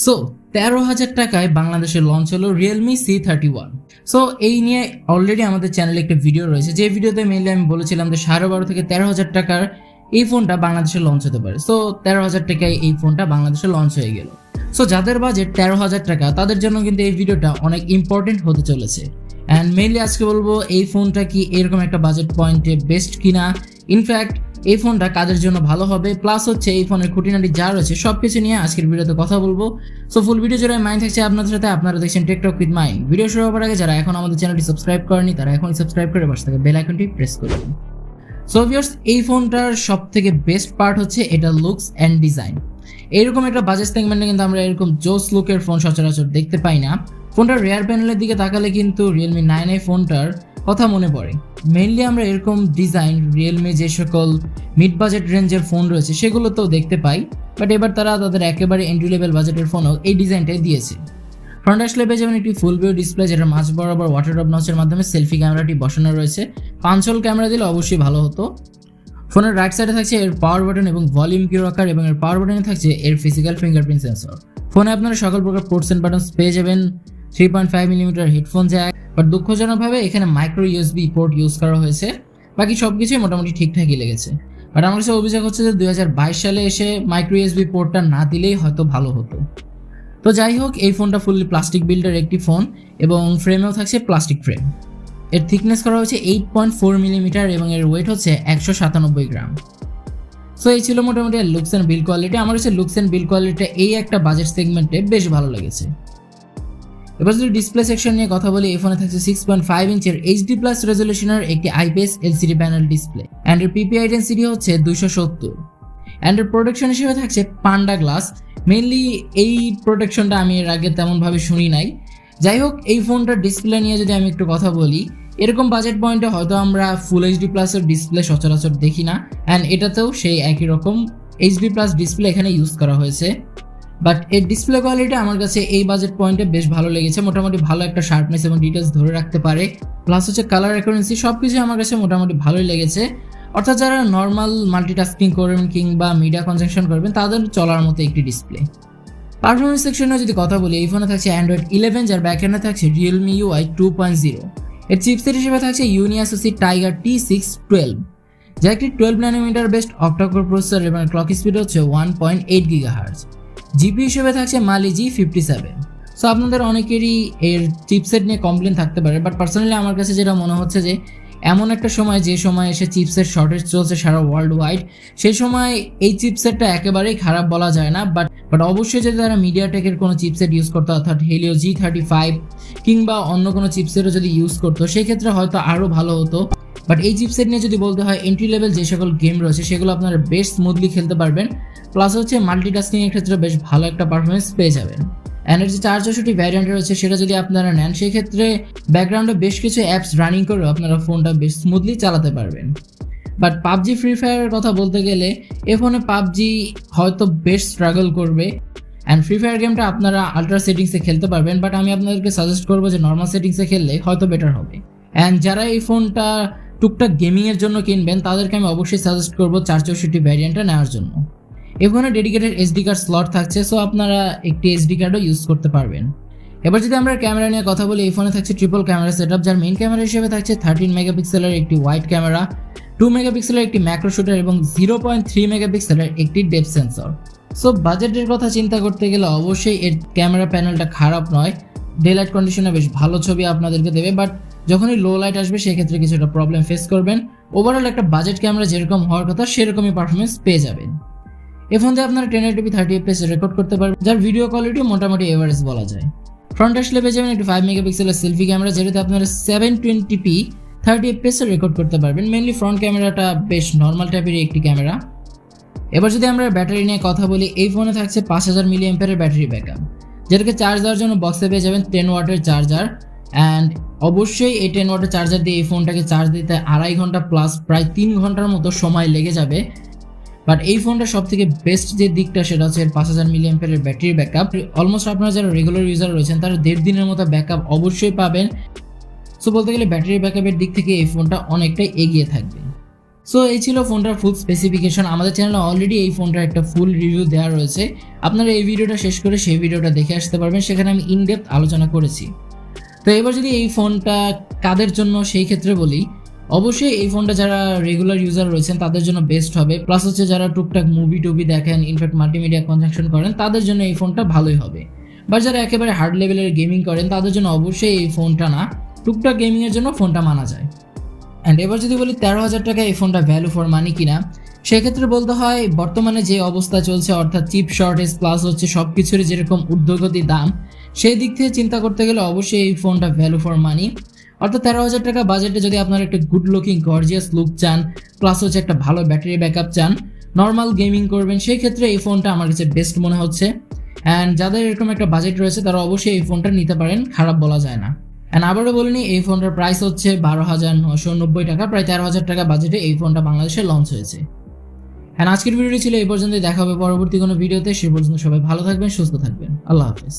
So 13,000 টাকায় বাংলাদেশে launch হলো Realme C31। সো এই নিয়ে অলরেডি আমাদের চ্যানেলে একটা ভিডিও রয়েছে, যে ভিডিওতে মেইনলি আমি বলেছিলাম যে 12,500 থেকে 13,000 টাকার এই ফোনটা বাংলাদেশে লঞ্চ হতে পারে। সো 13,000 টাকায় এই ফোনটা বাংলাদেশে লঞ্চ হয়ে গেল। সো যাদের বাজেট 13,000 টাকা তাদের জন্য কিন্তু এই ভিডিওটা অনেক ইম্পর্টেন্ট হতে চলেছে। অ্যান্ড মেইনলি আজকে বলবো এই ফোনটা কি এরকম একটা বাজেট পয়েন্টে বেস্ট কিনা, ইনফ্যাক্ট এই ফোনটা কাদের জন্য ভালো হবে, প্লাস হচ্ছে এই ফোনের খুঁটিনাটি যা রয়েছে সবকিছু নিয়ে আজকের ভিডিওতে কথা বলবো। সো ফুল ভিডিও জুড়ে মাইন থাকছে আপনাদের সাথে, আপনারা দেখছেন টেকটক উইথ মাইন। ভিডিও শুরু হওয়ার আগে যারা এখন আমাদের চ্যানেলটি সাবস্ক্রাইব করেনি তারা এখনই সাবস্ক্রাইব করে পাশে থাকা বেল আইকনটি প্রেস করুন। সো ভিউয়ার্স, এই ফোনটার সব থেকে বেস্ট পার্ট হচ্ছে এটা লুকস অ্যান্ড ডিজাইন। এইরকম একটা বাজেট সেগমেন্টে কিন্তু আমরা এরকম জোস লুকের ফোন সচরাচর দেখতে পাই না। ফোনটার রেয়ার প্যানেলের দিকে তাকালে কিন্তু Realme 9i ফোনটার কথা মনে পড়ে। মেইনলি আমরা এরকম ডিজাইন Realme যে সকল মিড বাজেট রেঞ্জের ফোন রয়েছে সেগুলোতেও দেখতে পাই, বাট এবার তারা তাদের একেবারে এন্ট্রি লেভেল বাজেটের ফোনও এই ডিজাইনটাই দিয়েছে। ফ্রন্ট আসলে পেয়ে যাবেন একটি ফুল ভিউ ডিসপ্লে, যেটা মাঝ বরাবর ওয়াটার ড্রপ নচের মাধ্যমে সেলফি ক্যামেরাটি বসানো রয়েছে। 5 হোল ক্যামেরা দিলে অবশ্যই ভালো হতো। ফোনের রাইট সাইডে থাকছে এর পাওয়ার বাটন এবং ভলিউম কি রকার, এবং এর পাওয়ার বাটনে থাকছে এর ফিজিক্যাল ফিঙ্গারপ্রিন্ট সেন্সর। ফোনে আপনারা সকল প্রকার পোর্টস এন্ড বাটনস পেয়ে যাবেন। 3.5mm হেডফোন জ্যাক, বাট দুঃখজনকভাবে এখানে মাইক্রো ইউএসবি পোর্ট ইউজ করা হয়েছে। বাকি সবকিছুই মোটামুটি ঠিকঠাকই লেগেছে, বাট আমার কাছে অভিযোগ হচ্ছে যে 2022 সালে এসে মাইক্রো ইউএসবি পোর্টটা না দিলেই হয়তো ভালো হতো। তো যাই হোক, এই ফোনটা ফুললি প্লাস্টিক বিল্ডের একটি ফোন এবং ফ্রেমেও থাকছে প্লাস্টিক ফ্রেম। এর থিকনেস করা হয়েছে 8.4mm এবং এর ওয়েট হচ্ছে 197 গ্রাম। সো এই ছিল মোটামুটি লুকস অ্যান্ড বিল্ড কোয়ালিটি। আমার কাছে লুকস অ্যান্ড বিল্ড কোয়ালিটিটা এই একটা বাজেট সেগমেন্টে বেশ ভালো লেগেছে। এবার যদি ডিসপ্লে সেকশন নিয়ে কথা বলি, এই ফোনে থাকছে 6.5 ইঞ্চের HD+ রেজলিউশনের একটি IPS LCD panel display, and এর PPI ডেন্সিটি হচ্ছে 270, অ্যান্ড এর প্রোটেকশন হিসেবে থাকছে পান্ডা গ্লাস। মেইনলি এই প্রোটেকশনটা আমি এর আগে তেমনভাবে শুনি নাই। যাই হোক, এই ফোনটার ডিসপ্লে নিয়ে যদি আমি একটু কথা বলি, এরকম বাজেট পয়েন্টে হয়তো আমরা ফুল HD+ এর ডিসপ্লে সচরাচর দেখি না, অ্যান্ড এটাতেও সেই একই রকম HD+ ডিসপ্লে এখানে ইউজ করা হয়েছে। বাট এর ডিসপ্লে কোয়ালিটি আমার কাছে এই বাজেট পয়েন্টে বেশ ভালো লেগেছে। মোটামুটি ভালো একটা শার্পনেস এবং ডিটেলস ধরে রাখতে পারে, প্লাস হচ্ছে কালার অ্যাকুরেন্সি, সব কিছু আমার কাছে মোটামুটি ভালোই লেগেছে। অর্থাৎ যারা নর্মাল মাল্টিটাস্কিং করবেন কিংবা মিডিয়া কনজাংশন করবেন তাদের চলার মতো একটি ডিসপ্লে। পারফরমেন্স সেকশনে যদি কথা বলি, এই ফোনে থাকছে Android 11, যার ব্যাকএন্ডে থাকছে Realme UI 2.0। এর চিপসেট হিসেবে থাকছে UniSoC Tiger T612, যা একটি 12nm বেস্ট অক্টা-কোর প্রসেসর এবং ক্লক স্পিড হচ্ছে 1.8 GHz। জিপি হিসেবে থাকছে Mali G57। সো আপনাদের অনেকেরই এর চিপসেট নিয়ে কমপ্লেন থাকতে পারে, বাট পার্সোনালি আমার কাছে যেটা মনে হচ্ছে যে এমন একটা সময়, যে সময় এসে চিপসেট শর্টেজ চলছে সারা ওয়ার্ল্ড ওয়াইড, সেই সময় এই চিপসেটটা একেবারেই খারাপ বলা যায় না। বাট অবশ্যই যদি তারা মিডিয়াটেকের কোনো চিপসেট ইউজ করতো, অর্থাৎ Helio G35 কিংবা অন্য কোনো চিপসেটও যদি ইউজ করতো, সেই ক্ষেত্রে হয়তো আরও ভালো হতো। বাট এই চিপসেট নিয়ে যদি বলতে হয়, এন্ট্রি লেভেল যে সকল গেম রয়েছে সেগুলো আপনারা বেশ স্মুথলি খেলতে পারবেন, প্লাস হচ্ছে মাল্টিটাস্কিং এর ক্ষেত্রে বেশ ভালো একটা পারফরমেন্স পেয়ে যাবেন। অ্যান্ড এর যে 464 ভ্যারিয়েন্ট রয়েছে সেটা যদি আপনারা নেন, সেই ক্ষেত্রে ব্যাকগ্রাউন্ডে বেশ কিছু অ্যাপস রানিং করেও আপনারা ফোনটা বেশ স্মুথলি চালাতে পারবেন। বাট পাবজি ফ্রি ফায়ারের কথা বলতে গেলে, এ ফোনে পাবজি হয়তো বেশ স্ট্রাগল করবে, অ্যান্ড ফ্রি ফায়ার গেমটা আপনারা আলট্রা সেটিংসে খেলতে পারবেন, বাট আমি আপনাদেরকে সাজেস্ট করবো যে নর্মাল সেটিংসে খেললে হয়তো বেটার হবে। অ্যান্ড যারা এই ফোনটা টুকটাক গেমিংয়ের জন্য কিনবেন তাদেরকে আমি অবশ্যই সাজেস্ট করবো 464 ভ্যারিয়েন্টটা নেওয়ার জন্য। এই ফোনে ডেডিকেটেড SD কার্ড স্লট থাকছে, সো আপনারা একটি SD কার্ডও ইউজ করতে পারবেন। এবার যদি আমরা ক্যামেরা নিয়ে কথা বলি, এই ফোনে থাকছে ট্রিপল ক্যামেরা সেটআপ, যার মেইন ক্যামেরা হিসেবে থাকছে 13 মেগাপিক্সেলের একটি ওয়াইড ক্যামেরা, 2 মেগাপিক্সেলের একটি ম্যাক্রো শুটার এবং 0.3 মেগাপিক্সেলের একটি ডেপথ সেন্সর। সো বাজেটের কথা চিন্তা করতে গেলে অবশ্যই এর ক্যামেরা প্যানেলটা খারাপ নয়, ডে লাইট কন্ডিশনে বেশ ভালো ছবি আপনাদেরকে দেবে, বাট যখনই লো লাইট আসবে সেক্ষেত্রে কিছুটা প্রবলেম ফেস করবেন। ওভারঅল একটা বাজেট ক্যামেরা যেরকম হওয়ার কথা সেরকমই পারফরমেন্স পেয়ে যাবেন। এই ফোন দিয়ে আপনারা 1080p 30fps রেকর্ড করতে পারবেন, যার ভিডিও কোয়ালিটি মোটামুটি এভারেজ বলা যায়। ফ্রন্ট আসলে পেয়ে যাবেন একটি 5 মেগাপিক্সেলের সেলফি ক্যামেরা, যেটাতে আপনারা 720p 30fps রেকর্ড করতে পারবেন। মেইনলি ফ্রন্ট ক্যামেরাটা বেশ নর্মাল টাইপের একটি ক্যামেরা। এবার যদি আমরা ব্যাটারি নিয়ে কথা বলি, এই ফোনে থাকছে 5000 mAh ব্যাটারি ব্যাকআপ, যেটাকে চার্জ দেওয়ার জন্য বক্সে পেয়ে যাবেন 10 ওয়াটের চার্জার। অ্যান্ড অবশ্যই এই 10 ওয়াটের চার্জার দিয়ে এই ফোনটাকে চার্জ দিতে 2.5 ঘন্টা প্লাস প্রায় 3 ঘন্টার মতো সময় লেগে যাবে। বাট এই ফোনটা সব থেকে বেস্ট যে দিকটা সেটা হচ্ছে এর 5000 mAh ব্যাটারি ব্যাকআপ। অলমোস্ট আপনারা যারা রেগুলার ইউজার রয়েছেন তারা 1.5 দিনের মতো ব্যাকআপ অবশ্যই পাবেন। সো বলতে গেলে ব্যাটারি ব্যাকআপের দিক থেকে এই ফোনটা অনেকটাই এগিয়ে থাকবে। সো এই ছিল ফোনটার ফুল স্পেসিফিকেশন। আমাদের চ্যানেলে অলরেডি এই ফোনটার একটা ফুল রিভিউ দেওয়া রয়েছে, আপনারা এই ভিডিওটা শেষ করে সেই ভিডিওটা দেখে আসতে পারবেন, সেখানে আমি ইনডেপথ আলোচনা করেছি। তো এবার যদি এই ফোনটা কাদের জন্য সেই ক্ষেত্রে বলি, অবশ্যই এই ফোনটা যারা রেগুলার ইউজার রয়েছেন তাদের জন্য বেস্ট হবে, প্লাস হচ্ছে যারা টুকটাক মুভি টুভি দেখেন, ইনফ্যাক্ট মাল্টিমিডিয়া কনজাকশন করেন, তাদের জন্য এই ফোনটা ভালোই হবে। বা যারা একেবারে হার্ড লেভেলের গেমিং করেন তাদের জন্য অবশ্যই এই ফোনটা না, টুকটাক গেমিংয়ের জন্য ফোনটা মানা যায়। অ্যান্ড এবার যদি বলি 13,000 টাকা এই ফোনটা ভ্যালু ফর মানি কিনা, সেক্ষেত্রে বলতে হয় বর্তমানে যে অবস্থা চলছে, অর্থাৎ চিপ শর্টেজ প্লাস হচ্ছে সব কিছুরই যেরকম ঊর্ধ্বগতি দাম, সেই দিক থেকে চিন্তা করতে গেলে অবশ্যই এই ফোনটা ভ্যালু ফর মানি। অর্থাৎ 13,000 টাকা বাজেটে যদি আপনারা একটা গুড লুকিং গর্জিয়াস লুক চান, প্লাস হচ্ছে একটা ভালো ব্যাটারি ব্যাকআপ চান, নর্মাল গেমিং করবেন, সেই ক্ষেত্রে এই ফোনটা আমার কাছে বেস্ট মনে হচ্ছে। অ্যান্ড যাদের এরকম একটা বাজেট রয়েছে তারা অবশ্যই এই ফোনটা নিতে পারেন, খারাপ বলা যায় না। অ্যান্ড আবারও বলিনি, এই ফোনটার প্রাইস হচ্ছে 12,990 টাকা, প্রায় 13,000 টাকা বাজেটে এই ফোনটা বাংলাদেশে লঞ্চ হয়েছে। অ্যান্ড আজকের ভিডিওটি ছিল এই পর্যন্তই, দেখা হবে পরবর্তী কোনো ভিডিওতে। সে পর্যন্ত সবাই ভালো থাকবেন, সুস্থ থাকবেন, আল্লাহ হাফেজ।